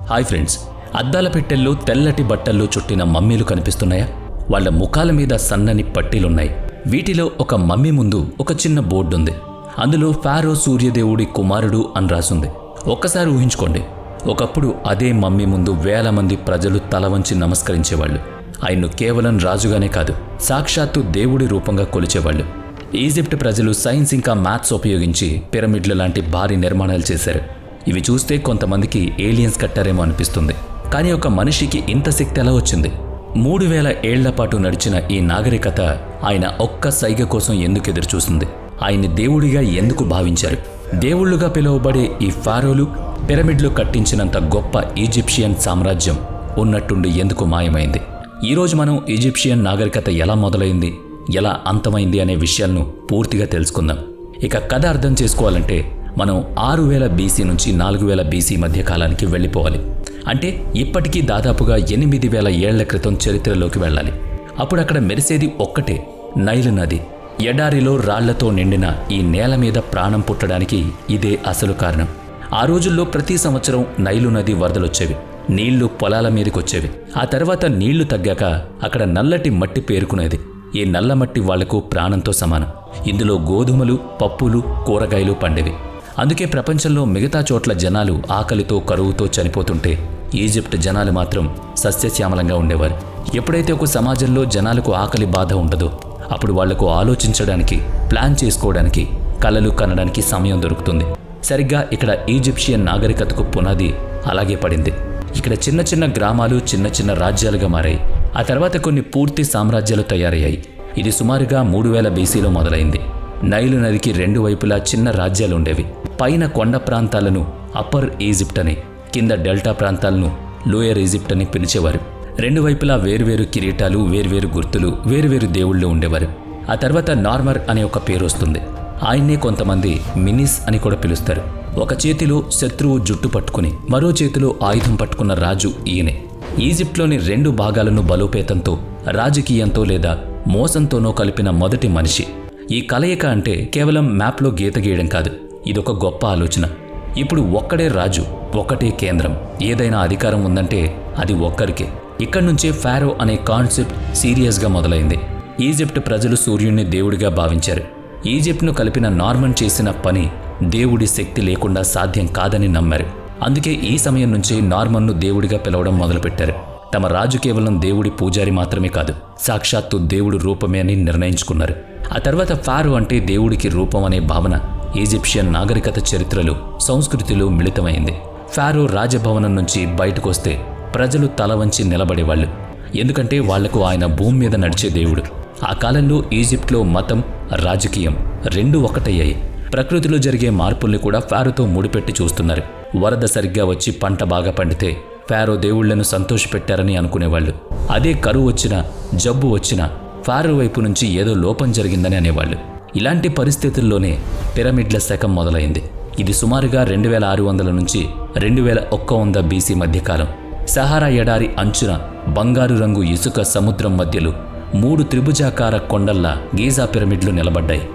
Hi friends, అద్దాల పెట్టెల్లో తెల్లటి బట్టల్లో చుట్టిన మమ్మీలు కనిపిస్తున్నాయా? వాళ్ళ ముఖాల మీద సన్నని పట్టీలున్నాయి. వీటిలో ఒక మమ్మీ ముందు ఒక చిన్న బోర్డు ఉంది. అందులో ఫారో సూర్యదేవుడి కుమారుడు అని రాసుంది. ఒక్కసారి ఊహించుకోండి, ఒకప్పుడు అదే మమ్మీ ముందు వేల మంది ప్రజలు తల వంచి నమస్కరించేవాళ్ళు. ఆయన్ను కేవలం రాజుగానే కాదు, సాక్షాత్తు దేవుడి రూపంగా కొలిచేవాళ్ళు. ఈజిప్ట్ ప్రజలు సైన్స్ ఇంకా మ్యాథ్స్ ఉపయోగించి పిరమిడ్ల లాంటి భారీ నిర్మాణాలు చేశారు. ఇవి చూస్తే కొంతమందికి ఏలియన్స్ కట్టారేమో అనిపిస్తుంది. కానీ ఒక మనిషికి ఇంత శక్తి ఎలా వచ్చింది? 3000 ఏళ్ల పాటు నడిచిన ఈ నాగరికత ఆయన ఒక్క సైగ కోసం ఎందుకు ఎదురుచూసింది? ఆయన్ని దేవుడిగా ఎందుకు భావించారు? దేవుళ్లుగా పిలువబడే ఈ ఫారోలు పిరమిడ్లు కట్టించినంత గొప్ప ఈజిప్షియన్ సామ్రాజ్యం ఉన్నట్టుండి ఎందుకు మాయమైంది? ఈరోజు మనం ఈజిప్షియన్ నాగరికత ఎలా మొదలైంది, ఎలా అంతమైంది అనే విషయాలను పూర్తిగా తెలుసుకుందాం. ఇక కథ అర్థం చేసుకోవాలంటే మనం 6000 బీసీ నుంచి 4000 బీసీ మధ్య కాలానికి వెళ్ళిపోవాలి. అంటే ఇప్పటికీ దాదాపుగా 8000 ఏళ్ల క్రితం చరిత్రలోకి వెళ్ళాలి. అప్పుడు అక్కడ మెరిసేది ఒక్కటే, నైలు నది. ఎడారిలో రాళ్లతో నిండిన ఈ నేల మీద ప్రాణం పుట్టడానికి ఇదే అసలు కారణం. ఆ రోజుల్లో ప్రతి సంవత్సరం నైలు నది వరదలొచ్చేవి. నీళ్లు పొలాల మీదకొచ్చేవి. ఆ తర్వాత నీళ్లు తగ్గాక అక్కడ నల్లటి మట్టి పేరుకునేది. ఈ నల్ల మట్టి వాళ్లకు ప్రాణంతో సమానం. ఇందులో గోధుమలు, పప్పులు, కూరగాయలు పండేవి. అందుకే ప్రపంచంలో మిగతా చోట్ల జనాలు ఆకలితో, కరువుతో చనిపోతుంటే ఈజిప్ట్ జనాలు మాత్రం సస్యశ్యామలంగా ఉండేవారు. ఎప్పుడైతే ఒక సమాజంలో జనాలకు ఆకలి బాధ ఉంటుందో అప్పుడు వాళ్లకు ఆలోచించడానికి, ప్లాన్ చేసుకోవడానికి, కలలు కనడానికి సమయం దొరుకుతుంది. సరిగ్గా ఇక్కడ ఈజిప్షియన్ నాగరికతకు పునాది అలాగే పడింది. ఇక్కడ చిన్న చిన్న గ్రామాలు చిన్న చిన్న రాజ్యాలుగా మారాయి. ఆ తర్వాత కొన్ని పూర్తి సామ్రాజ్యాలు తయారయ్యాయి. ఇది సుమారుగా 3000 బీసీలో మొదలైంది. నైలు నదికి 2 వైపులా చిన్న రాజ్యాలుండేవి. పైన కొండ ప్రాంతాలను అప్పర్ ఈజిప్ట్ అని, కింద డెల్టా ప్రాంతాలను లోయర్ ఈజిప్ట్ అని పిలిచేవారు. 2 వైపులా వేర్వేరు కిరీటాలు, వేర్వేరు గుర్తులు, వేర్వేరు దేవుళ్ళు ఉండేవారు. ఆ తర్వాత నార్మర్ అనే ఒక పేరు వస్తుంది. ఆయన్నే కొంతమంది మినిస్ అని కూడా పిలుస్తారు. ఒక చేతిలో శత్రువు జుట్టు పట్టుకుని మరో చేతిలో ఆయుధం పట్టుకున్న రాజు ఈయనే. ఈజిప్ట్లోని 2 భాగాలను బలోపేతంతో, రాజకీయంతో లేదా మోసంతోనో కలిపిన మొదటి మనిషి. ఈ కలయిక అంటే కేవలం మ్యాప్లో గీత గీయడం కాదు, ఇదొక గొప్ప ఆలోచన. ఇప్పుడు ఒక్కడే రాజు, ఒక్కటే కేంద్రం. ఏదైనా అధికారం ఉందంటే అది ఒక్కరికే. ఇక్కడి నుంచే ఫారో అనే కాన్సెప్ట్ సీరియస్గా మొదలైంది. ఈజిప్ట్ ప్రజలు సూర్యుడిని దేవుడిగా భావించారు. ఈజిప్ట్ను కలిపిన నార్మన్ చేసిన పని దేవుడి శక్తి లేకుండా సాధ్యం కాదని నమ్మారు. అందుకే ఈ సమయం నుంచే నార్మన్ను దేవుడిగా పిలవడం మొదలుపెట్టారు. తమ రాజు కేవలం దేవుడి పూజారి మాత్రమే కాదు, సాక్షాత్తు దేవుడు రూపమే అని నిర్ణయించుకున్నారు. ఆ తర్వాత ఫారో అంటే దేవుడికి రూపం అనే భావన ఈజిప్షియన్ నాగరికత చరిత్రలో, సంస్కృతిలో మిళితమైంది. ఫారో రాజభవనం నుంచి బయటకు వస్తే ప్రజలు తల వంచి నిలబడేవాళ్ళు. ఎందుకంటే వాళ్లకు ఆయన భూమి మీద నడిచే దేవుడు. ఆ కాలంలో ఈజిప్ట్లో మతం, రాజకీయం 2 ఒకటయ్యాయి. ప్రకృతిలో జరిగే మార్పుల్ని కూడా ఫారోతో ముడిపెట్టి చూస్తున్నారు. వరద సరిగ్గా వచ్చి పంట బాగా పండితే ఫారో దేవుళ్లను సంతోషపెట్టారని అనుకునేవాళ్ళు. అదే కరువు వచ్చినా, జబ్బు వచ్చినా ఫారో వైపు నుంచి ఏదో లోపం జరిగిందని అనేవాళ్ళు. ఇలాంటి పరిస్థితుల్లోనే పిరమిడ్ల శకం మొదలైంది. ఇది సుమారుగా 2600 నుంచి 2100 బీసీ మధ్యకాలం. సహారా ఎడారి అంచున బంగారు రంగు ఇసుక సముద్రం మధ్యలో 3 త్రిభుజాకార కొండల్లా గీజా పిరమిడ్లు నిలబడ్డాయి.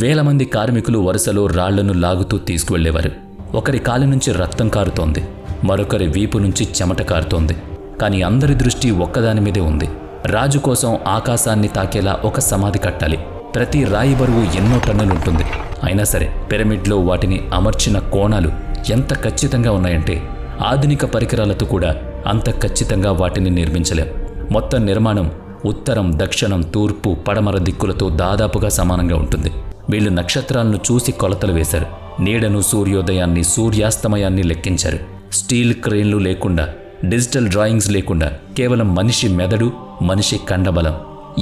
వేల మంది కార్మికులు వరుసలో రాళ్లను లాగుతూ తీసుకువెళ్లేవారు. ఒకరి కాలి నుంచి రక్తం కారుతోంది, మరొకరి వీపు నుంచి చెమట కారుతోంది. కానీ అందరి దృష్టి ఒక్కదాని మీదే ఉంది. రాజు కోసం ఆకాశాన్ని తాకేలా ఒక సమాధి కట్టాలి. ప్రతి రాయి బరువు ఎన్నో టన్నులుంటుంది. అయినా సరే పిరమిడ్లో వాటిని అమర్చిన కోణాలు ఎంత ఖచ్చితంగా ఉన్నాయంటే ఆధునిక పరికరాలతో కూడా అంత ఖచ్చితంగా వాటిని నిర్మించలేం. మొత్తం నిర్మాణం ఉత్తరం, దక్షిణం, తూర్పు, పడమర దిక్కులతో దాదాపుగా సమానంగా ఉంటుంది. వీళ్ళు నక్షత్రాలను చూసి కొలతలు వేశారు. నీడను, సూర్యోదయాన్ని, సూర్యాస్తమయాన్ని లెక్కించారు. స్టీల్ క్రేన్లు లేకుండా, డిజిటల్ డ్రాయింగ్స్ లేకుండా కేవలం మనిషి మెదడు, మనిషి కండబలం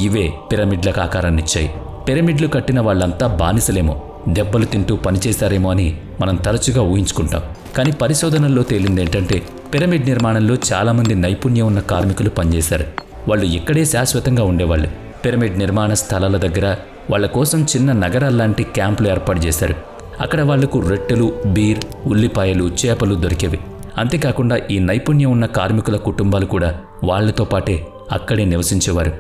ఇవే పిరమిడ్లకు ఆకారాన్నిచ్చాయి. పిరమిడ్లు కట్టిన వాళ్ళంతా బానిసలేమో, దెబ్బలు తింటూ పనిచేశారేమో అని మనం తరచుగా ఊహించుకుంటాం. కానీ పరిశోధనల్లో తేలిందేంటంటే పిరమిడ్ నిర్మాణంలో చాలామంది నైపుణ్యం ఉన్న కార్మికులు పనిచేశారు. వాళ్ళు ఇక్కడే శాశ్వతంగా ఉండేవాళ్ళు. పిరమిడ్ నిర్మాణ స్థలాల దగ్గర వాళ్ళ కోసం చిన్న నగరాల్లాంటి క్యాంపులు ఏర్పాటు చేశారు. అక్కడ వాళ్లకు రొట్టెలు, బీర్, ఉల్లిపాయలు, చేపలు దొరికేవి. అంతేకాకుండా ఈ నైపుణ్యం ఉన్న కార్మికుల కుటుంబాలు కూడా వాళ్లతో పాటే అక్కడే నివసించేవారు.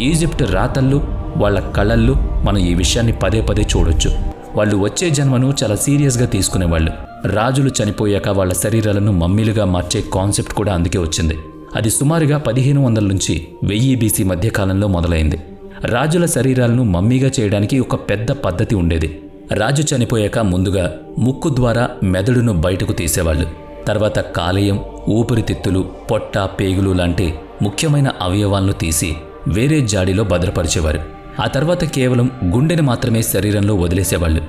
ఈజిప్ట్ రాతల్లో, వాళ్ల కళల్లో మనం ఈ విషయాన్ని పదే పదే చూడొచ్చు. వాళ్ళు వచ్చే జన్మను చాలా సీరియస్గా తీసుకునేవాళ్ళు. రాజులు చనిపోయాక వాళ్ళ శరీరాలను మమ్మీలుగా మార్చే కాన్సెప్ట్ కూడా అందుకే వచ్చింది. అది సుమారుగా 1500 నుంచి 1000 బీసీ మధ్యకాలంలో మొదలైంది. రాజుల శరీరాలను మమ్మీగా చేయడానికి ఒక పెద్ద పద్ధతి ఉండేది. రాజు చనిపోయాక ముందుగా ముక్కు ద్వారా మెదడును బయటకు తీసేవాళ్ళు. తర్వాత కాలేయం, ఊపిరితిత్తులు, పొట్ట, పేగులు లాంటి ముఖ్యమైన అవయవాలను తీసి వేరే జాడీలో భద్రపరిచేవారు. ఆ తర్వాత కేవలం గుండెని మాత్రమే శరీరంలో వదిలేసేవాళ్ళు.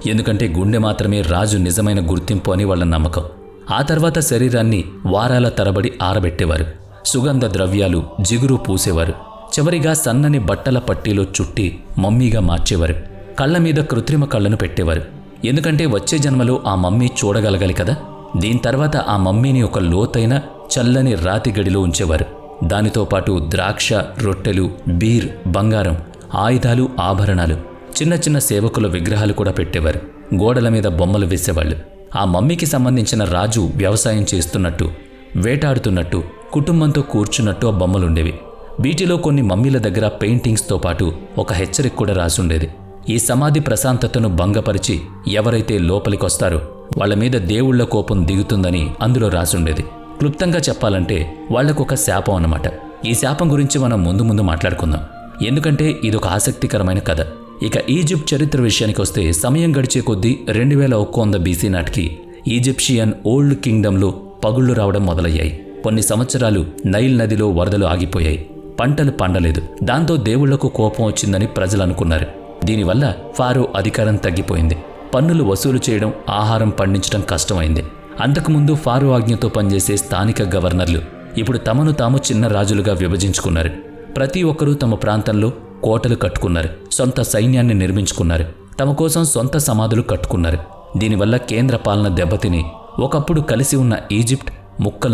ఎందుకంటే గుండె మాత్రమే రాజు నిజమైన గుర్తింపు అని వాళ్ళ నమ్మకం. ఆ తర్వాత శరీరాన్ని వారాల తరబడి ఆరబెట్టేవారు. సుగంధ ద్రవ్యాలు, జిగురు పూసేవారు. చివరిగా సన్నని బట్టల పట్టీలో చుట్టి మమ్మీగా మార్చేవారు. కళ్ళ మీద కృత్రిమ కళ్ళను పెట్టేవారు. ఎందుకంటే వచ్చే జన్మలో ఆ మమ్మీ చూడగలగాలి కదా. దీని తర్వాత ఆ మమ్మీని ఒక లోతైన చల్లని రాతి గడిలో ఉంచేవారు. దానితో పాటు ద్రాక్ష, రొట్టెలు, బీర్, బంగారం, ఆయుధాలు, ఆభరణాలు, చిన్న చిన్న సేవకుల విగ్రహాలు కూడా పెట్టేవారు. గోడల మీద బొమ్మలు వేసేవాళ్ళు. ఆ మమ్మీకి సంబంధించిన రాజు వ్యవసాయం చేస్తున్నట్టు, వేటాడుతున్నట్టు, కుటుంబంతో కూర్చున్నట్టు ఆ బొమ్మలుండేవి. వీటిలో కొన్ని మమ్మీల దగ్గర పెయింటింగ్స్తో పాటు ఒక హెచ్చరిక కూడా రాసుండేది. ఈ సమాధి ప్రశాంతతను భంగపరిచి ఎవరైతే లోపలికొస్తారో వాళ్ల మీద దేవుళ్ల కోపం దిగుతుందని అందులో రాసుండేది. క్లుప్తంగా చెప్పాలంటే వాళ్లకొక శాపం అన్నమాట. ఈ శాపం గురించి మనం ముందు మాట్లాడుకుందాం, ఎందుకంటే ఇదొక ఆసక్తికరమైన కథ. ఇక ఈజిప్ట్ చరిత్ర విషయానికి వస్తే సమయం గడిచే కొద్దీ 2100 బీసీ నాటికి ఈజిప్షియన్ ఓల్డ్ కింగ్డమ్లో పగుళ్లు రావడం మొదలయ్యాయి. కొన్ని సంవత్సరాలు నైల్ నదిలో వరదలు ఆగిపోయాయి. పంటలు పండలేదు. దాంతో దేవుళ్లకు కోపం వచ్చిందని ప్రజలు అనుకున్నారు. దీనివల్ల ఫారో అధికారం తగ్గిపోయింది. పన్నులు వసూలు చేయడం, ఆహారం పండించడం కష్టమైంది. అంతకుముందు ఫారో ఆజ్ఞతో పనిచేసే స్థానిక గవర్నర్లు ఇప్పుడు తమను తాము చిన్న రాజులుగా విభజించుకున్నారు. ప్రతి ఒక్కరూ తమ ప్రాంతంలో కోటలు కట్టుకున్నారు, సొంత సైన్యాన్ని నిర్మించుకున్నారు, తమ కోసం సొంత సమాధులు కట్టుకున్నారు. దీనివల్ల కేంద్ర పాలన దెబ్బతిని ఒకప్పుడు కలిసి ఉన్న ఈజిప్ట్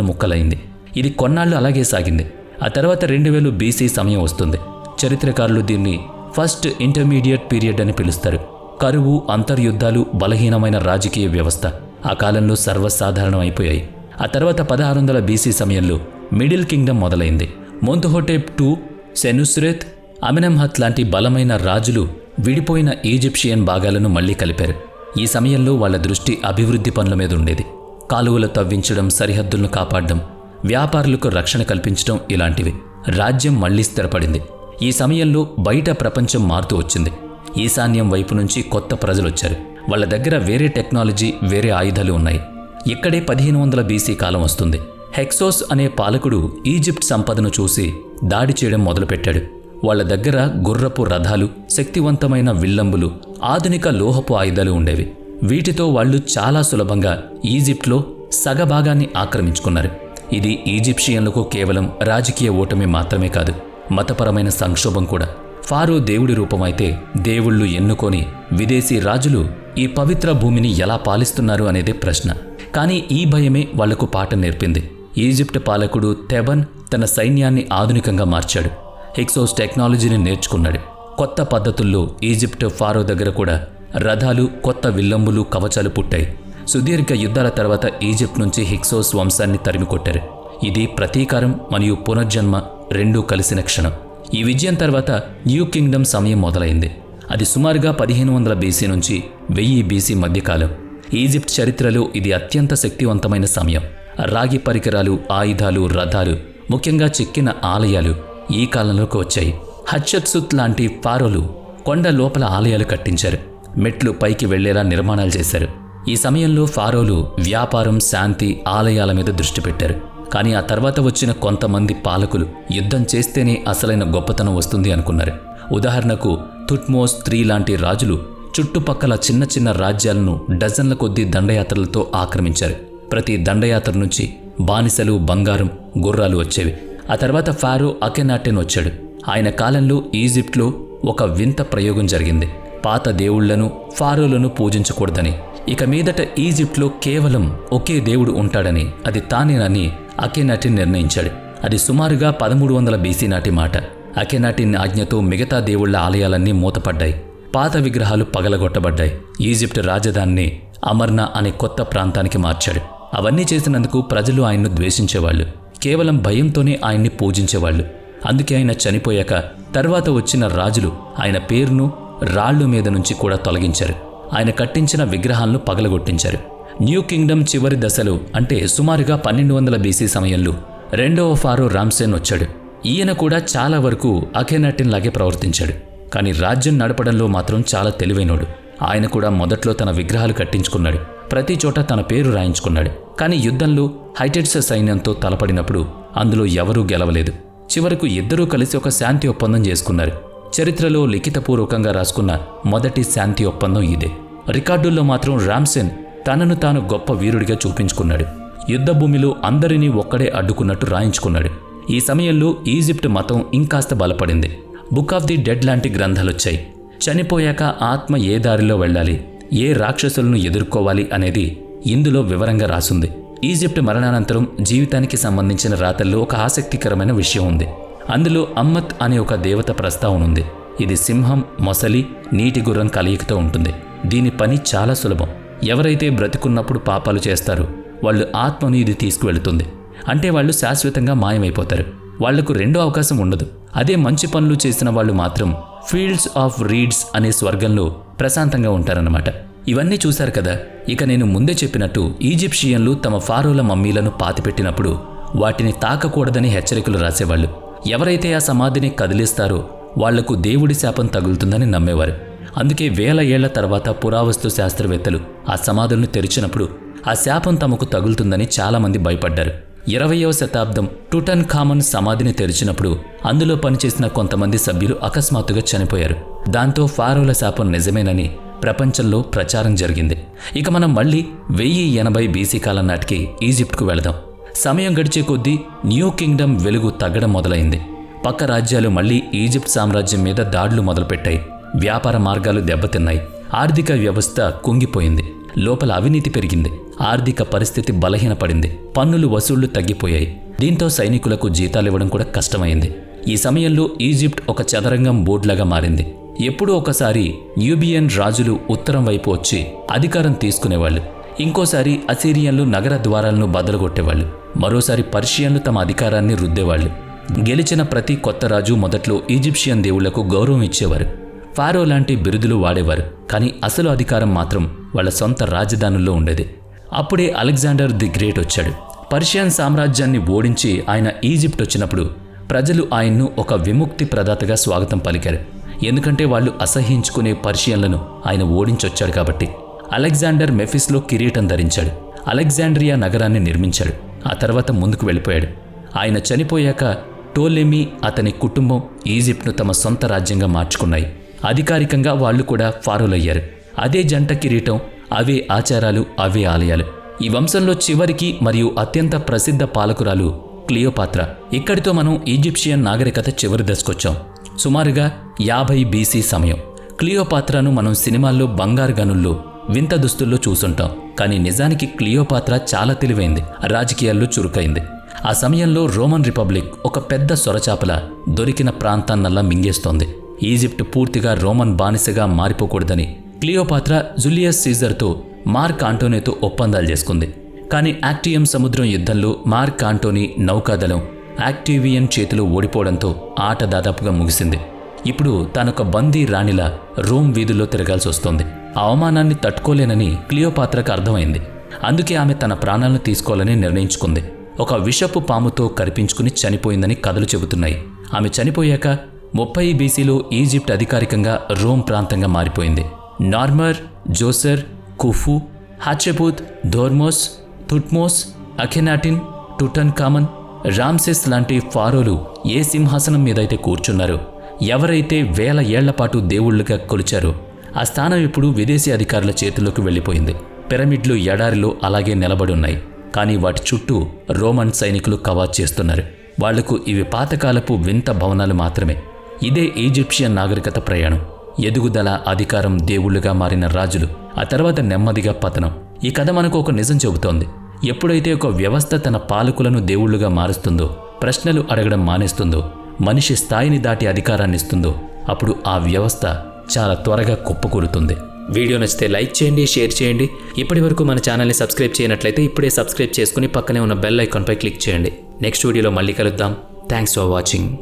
ముక్కలైంది. ఇది కొన్నాళ్లు అలాగే సాగింది. ఆ తర్వాత 2000 బీసీ సమయం వస్తుంది. చరిత్రకారులు దీన్ని ఫస్ట్ ఇంటర్మీడియట్ పీరియడ్ అని పిలుస్తారు. కరువు, అంతర్యుద్ధాలు, బలహీనమైన రాజకీయ వ్యవస్థ ఆ కాలంలో సర్వసాధారణం అయిపోయాయి. ఆ తర్వాత 1600 బీసీ సమయంలో మిడిల్ కింగ్డమ్ మొదలైంది. మొంతుహోటెప్ II, సెనుస్రెత్, అమెనెంహత్ లాంటి బలమైన రాజులు విడిపోయిన ఈజిప్షియన్ భాగాలను మళ్లీ కలిపారు. ఈ సమయంలో వాళ్ల దృష్టి అభివృద్ధి పనుల మీద ఉండేది. కాలువలు తవ్వించడం, సరిహద్దులను కాపాడడం, వ్యాపారులకు రక్షణ కల్పించడం ఇలాంటివి. రాజ్యం మళ్లీ స్థిరపడింది. ఈ సమయంలో బయట ప్రపంచం మారుతూ వచ్చింది. ఈశాన్యం వైపు నుంచి కొత్త ప్రజలొచ్చారు. వాళ్ల దగ్గర వేరే టెక్నాలజీ, వేరే ఆయుధాలు ఉన్నాయి. ఇక్కడే 1500 బీసీ కాలం వస్తుంది. హెక్సోస్ అనే పాలకుడు ఈజిప్ట్ సంపదను చూసి దాడి చేయడం మొదలుపెట్టాడు. వాళ్ల దగ్గర గుర్రపు రథాలు, శక్తివంతమైన విల్లంబులు, ఆధునిక లోహపు ఆయుధాలు ఉండేవి. వీటితో వాళ్లు చాలా సులభంగా ఈజిప్ట్లో సగభాగాన్ని ఆక్రమించుకున్నారు. ఇది ఈజిప్షియన్లకు కేవలం రాజకీయ ఓటమి మాత్రమే కాదు, మతపరమైన సంక్షోభం కూడా. ఫారో దేవుడి రూపమైతే దేవుళ్ళు ఎన్నుకొని విదేశీ రాజులు ఈ పవిత్ర భూమిని ఎలా పాలిస్తున్నారు అనేదే ప్రశ్న. కానీ ఈ భయమే వాళ్లకు పాఠం నేర్పింది. ఈజిప్ట్ పాలకుడు తెబన్ తన సైన్యాన్ని ఆధునికంగా మార్చాడు. హెక్సోస్ టెక్నాలజీని నేర్చుకున్నాడు. కొత్త పద్ధతుల్లో ఈజిప్ట్ ఫారో దగ్గర కూడా రథాలు, కొత్త విల్లంబులు, కవచాలు పుట్టాయి. సుదీర్ఘ యుద్ధాల తర్వాత ఈజిప్ట్ నుంచి హెక్సోస్ వంశాన్ని తరిమికొట్టారు. ఇది ప్రతీకారం మరియు పునర్జన్మ రెండూ కలిసిన క్షణం. ఈ విజయం తర్వాత న్యూ కింగ్డమ్ సమయం మొదలైంది. అది సుమారుగా 1500 బీసీ నుంచి 1000 బీసీ మధ్యకాలం. ఈజిప్ట్ చరిత్రలో ఇది అత్యంత శక్తివంతమైన సమయం. రాగి పరికరాలు, ఆయుధాలు, రథాలు, ముఖ్యంగా చెక్కిన ఆలయాలు ఈ కాలంలోకి వచ్చాయి. హత్షప్సుత్ లాంటి ఫారోలు కొండ లోపల ఆలయాలు కట్టించారు. మెట్లు పైకి వెళ్లేలా నిర్మాణాలు చేశారు. ఈ సమయంలో ఫారోలు వ్యాపారం, శాంతి, ఆలయాల మీద దృష్టి పెట్టారు. కానీ ఆ తర్వాత వచ్చిన కొంతమంది పాలకులు యుద్ధం చేస్తేనే అసలైన గొప్పతనం వస్తుంది అనుకున్నారు. ఉదాహరణకు తుట్మోస్ III లాంటి రాజులు చుట్టుపక్కల చిన్న చిన్న రాజ్యాలను డజన్ల కొద్దీ దండయాత్రలతో ఆక్రమించారు. ప్రతి దండయాత్ర నుంచి బానిసలు, బంగారం, గుర్రాలు వచ్చేవి. ఆ తర్వాత ఫారో అకెనాటెన్ వచ్చాడు. ఆయన కాలంలో ఈజిప్ట్లో ఒక వింత ప్రయోగం జరిగింది. పాత దేవుళ్లను, ఫారోలను పూజించకూడదని, ఇక మీదట ఈజిప్ట్లో కేవలం ఒకే దేవుడు ఉంటాడని, అది తానేనని అకెనాటిన్ నిర్ణయించాడు. అది సుమారుగా 1300 బీసీ నాటి మాట. అకెనాటిన్ ఆజ్ఞతో మిగతా దేవుళ్ల ఆలయాలన్నీ మూతపడ్డాయి. పాత విగ్రహాలు పగలగొట్టబడ్డాయి. ఈజిప్ట్ రాజధానిని అమర్నా అనే కొత్త ప్రాంతానికి మార్చాడు. అవన్నీ చేసినందుకు ప్రజలు ఆయన్ను ద్వేషించేవాళ్లు. కేవలం భయంతోనే ఆయన్ని పూజించేవాళ్లు. అందుకే ఆయన చనిపోయాక తర్వాత వచ్చిన రాజులు ఆయన పేరును రాళ్లు మీద నుంచి కూడా తొలగించారు. ఆయన కట్టించిన విగ్రహాలను పగలగొట్టించారు. న్యూ కింగ్డమ్ చివరి దశలో అంటే సుమారుగా 1200 BC సమయంలో రెండవ ఫారో రామ్సేన్ వచ్చాడు. ఈయన కూడా చాలా వరకు అఖెనాటిన్ లాగే ప్రవర్తించాడు. కానీ రాజ్యం నడపడంలో మాత్రం చాలా తెలివైనోడు. ఆయన కూడా మొదట్లో తన విగ్రహాలు కట్టించుకున్నాడు. ప్రతి చోట తన పేరు రాయించుకున్నాడు. కానీ యుద్ధంలో హైటెట్స్ సైన్యంతో తలపడినప్పుడు అందులో ఎవరూ గెలవలేదు. చివరకు ఇద్దరూ కలిసి ఒక శాంతి ఒప్పందం చేసుకున్నారు. చరిత్రలో లిఖితపూర్వకంగా రాసుకున్న మొదటి శాంతి ఒప్పందం ఇదే. రికార్డుల్లో మాత్రం రామ్సేన్ తనను తాను గొప్ప వీరుడిగా చూపించుకున్నాడు. యుద్ధ భూమిలో అందరినీ ఒక్కడే అడ్డుకున్నట్టు రాయించుకున్నాడు. ఈ సమయంలో ఈజిప్ట్ మతం ఇంకాస్త బలపడింది. బుక్ ఆఫ్ ది డెడ్ లాంటి గ్రంథాలొచ్చాయి. చనిపోయాక ఆత్మ ఏ దారిలో వెళ్ళాలి, ఏ రాక్షసులను ఎదుర్కోవాలి అనేది ఇందులో వివరంగా రాసుంది. ఈజిప్ట్ మరణానంతరం జీవితానికి సంబంధించిన రాతల్లో ఒక ఆసక్తికరమైన విషయం ఉంది. అందులో అమ్మత్ అనే ఒక దేవత ప్రస్తావన ఉంది. ఇది సింహం, మొసలి, నీటి గుర్రం కలయికతో ఉంటుంది. దీని పని చాలా సులభం. ఎవరైతే బ్రతికున్నప్పుడు పాపాలు చేస్తారో వాళ్ళు ఆత్మను ఇది తీసుకువెళుతుంది. అంటే వాళ్ళు శాశ్వతంగా మాయమైపోతారు. వాళ్లకు రెండో అవకాశం ఉండదు. అదే మంచి పనులు చేసిన వాళ్ళు మాత్రం ఫీల్డ్స్ ఆఫ్ రీడ్స్ అనే స్వర్గంలో ప్రశాంతంగా ఉంటారన్నమాట. ఇవన్నీ చూశారు కదా. ఇక నేను ముందే చెప్పినట్టు ఈజిప్షియన్లు తమ ఫారోల మమ్మీలను పాతిపెట్టినప్పుడు వాటిని తాకకూడదని హెచ్చరికలు రాసేవాళ్ళు. ఎవరైతే ఆ సమాధిని కదిలిస్తారో వాళ్లకు దేవుడి శాపం తగులుతుందని నమ్మేవారు. అందుకే వేల ఏళ్ల తర్వాత పురావస్తు శాస్త్రవేత్తలు ఆ సమాధులను తెరిచినప్పుడు ఆ శాపం తమకు తగులుతుందని చాలామంది భయపడ్డారు. 20వ శతాబ్దం టుటన్ ఖామన్ సమాధిని తెరిచినప్పుడు అందులో పనిచేసిన కొంతమంది సభ్యులు అకస్మాత్తుగా చనిపోయారు. దాంతో ఫారోల శాపం నిజమేనని ప్రపంచంలో ప్రచారం జరిగింది. ఇక మనం మళ్ళీ 1080 BC కాలం నాటికి ఈజిప్ట్కు వెళదాం. సమయం గడిచే కొద్దీ న్యూ కింగ్డమ్ వెలుగు తగ్గడం మొదలైంది. పక్క రాజ్యాలు మళ్లీ ఈజిప్ట్ సామ్రాజ్యం మీద దాడులు మొదలుపెట్టాయి. వ్యాపార మార్గాలు దెబ్బతిన్నాయి. ఆర్థిక వ్యవస్థ కుంగిపోయింది. లోపల అవినీతి పెరిగింది. ఆర్థిక పరిస్థితి బలహీనపడింది. పన్నులు వసూళ్లు తగ్గిపోయాయి. దీంతో సైనికులకు జీతాలివ్వడం కూడా కష్టమైంది. ఈ సమయంలో ఈజిప్ట్ ఒక చదరంగం బోర్డులాగా మారింది. ఎప్పుడూ ఒకసారి న్యూబియన్ రాజులు ఉత్తరం వైపు వచ్చి అధికారం తీసుకునేవాళ్లు. ఇంకోసారి అసీరియన్లు నగర ద్వారాలను బదలగొట్టేవాళ్లు. మరోసారి పర్షియన్లు తమ అధికారాన్ని రుద్దేవాళ్లు. గెలిచిన ప్రతి కొత్త రాజు మొదట్లో ఈజిప్షియన్ దేవుళ్లకు గౌరవం ఇచ్చేవారు. ఫారో లాంటి బిరుదులు వాడేవారు. కానీ అసలు అధికారం మాత్రం వాళ్ళ సొంత రాజధానుల్లో ఉండేది. అప్పుడే అలెగ్జాండర్ ది గ్రేట్ వచ్చాడు. పర్షియన్ సామ్రాజ్యాన్ని ఓడించి ఆయన ఈజిప్ట్ వచ్చినప్పుడు ప్రజలు ఆయన్ను ఒక విముక్తి ప్రదాతగా స్వాగతం పలికారు. ఎందుకంటే వాళ్ళు అసహ్యించుకునే పర్షియన్లను ఆయన ఓడించొచ్చాడు కాబట్టి. అలెగ్జాండర్ మెఫిస్లో కిరీటం ధరించాడు. అలెగ్జాండ్రియా నగరాన్ని నిర్మించాడు. ఆ తర్వాత ముందుకు వెళ్ళిపోయాడు. ఆయన చనిపోయాక టోలెమీ అతని కుటుంబం ఈజిప్ట్ను తమ సొంత రాజ్యంగా మార్చుకున్నాయి. అధికారికంగా వాళ్ళు కూడా ఫారోలయ్యారు. అదే జంట కిరీటం, అవే ఆచారాలు, అవే ఆలయాలు. ఈ వంశంలో చివరికి మరియు అత్యంత ప్రసిద్ధ పాలకురాలు క్లియోపాత్రా. ఇక్కడితో మనం ఈజిప్షియన్ నాగరికత చివరి దశకొచ్చాం. సుమారుగా 50 BC సమయం. క్లియోపాత్రాను మనం సినిమాల్లో బంగారు గనుల్లో, వింత దుస్తుల్లో చూసుంటాం. కానీ నిజానికి క్లియోపాత్రా చాలా తెలివైంది. రాజకీయాల్లో చురుకైంది. ఆ సమయంలో రోమన్ రిపబ్లిక్ ఒక పెద్ద సొరచాపల దొరికిన ప్రాంతాన్నల్లా మింగేస్తోంది. ఈజిప్ట్ పూర్తిగా రోమన్ బానిసగా మారిపోకూడదని క్లియోపాత్రా జూలియస్ సీజర్తో మార్క్ ఆంటోనీతో ఒప్పందాలు చేసుకుంది. కానీ యాక్టియం సముద్రం యుద్ధంలో మార్క్ ఆంటోనీ నౌకాదళం యాక్టివియన్ చేతిలో ఓడిపోవడంతో ఆట దాదాపుగా ముగిసింది. ఇప్పుడు తానొక బందీ రాణిలా రోమ్ వీధుల్లో తిరగాల్సి వస్తోంది. ఆ అవమానాన్ని తట్టుకోలేనని క్లియోపాత్రకు అర్థమైంది. అందుకే ఆమె తన ప్రాణాలను తీసుకోవాలని నిర్ణయించుకుంది. ఒక విషపు పాముతో కరిపించుకుని చనిపోయిందని కథలు చెబుతున్నాయి. ఆమె చనిపోయాక 30 BCలో ఈజిప్ట్ అధికారికంగా రోమ్ ప్రాంతంగా మారిపోయింది. నార్మర్, జోసర్, కుఫు, హాచెపుత్, ధోర్మోస్, తుట్మోస్, అఖెనాటిన్, టుటన్ ఖామన్, రామ్సెస్ లాంటి ఫారోలు ఏ సింహాసనం మీదైతే కూర్చున్నారో, ఎవరైతే వేల ఏళ్లపాటు దేవుళ్లుగా కొలిచారో ఆ స్థానం ఇప్పుడు విదేశీ అధికారుల చేతుల్లోకి వెళ్ళిపోయింది. పిరమిడ్లు ఎడారిలో అలాగే నిలబడున్నాయి. కానీ వాటి చుట్టూ రోమన్ సైనికులు కవాత్ చేస్తున్నారు. వాళ్లకు ఇవి పాతకాలపు వింత భవనాలు మాత్రమే. ఇదే ఈజిప్షియన్ నాగరికత ప్రయాణం. ఎదుగుదల, అధికారం, దేవుళ్లుగా మారిన రాజులు, ఆ తర్వాత నెమ్మదిగా పతనం. ఈ కథ మనకు ఒక నిజం చెబుతోంది. ఎప్పుడైతే ఒక వ్యవస్థ తన పాలకులను దేవుళ్లుగా మారుస్తుందో, ప్రశ్నలు అడగడం మానేస్తుందో, మనిషి స్థాయిని దాటి అధికారాన్ని ఇస్తుందో, అప్పుడు ఆ వ్యవస్థ చాలా త్వరగా కుప్పకూరుతుంది. వీడియో నచ్చితే లైక్ చేయండి, షేర్ చేయండి. ఇప్పటి వరకు మన ఛానల్ని సబ్స్క్రైబ్ చేయనట్లయితే ఇప్పుడే సబ్స్క్రైబ్ చేసుకుని పక్కనే ఉన్న బెల్ ఐకాన్పై క్లిక్ చేయండి. నెక్స్ట్ వీడియోలో మళ్ళీ కలుద్దాం. Thanks for watching.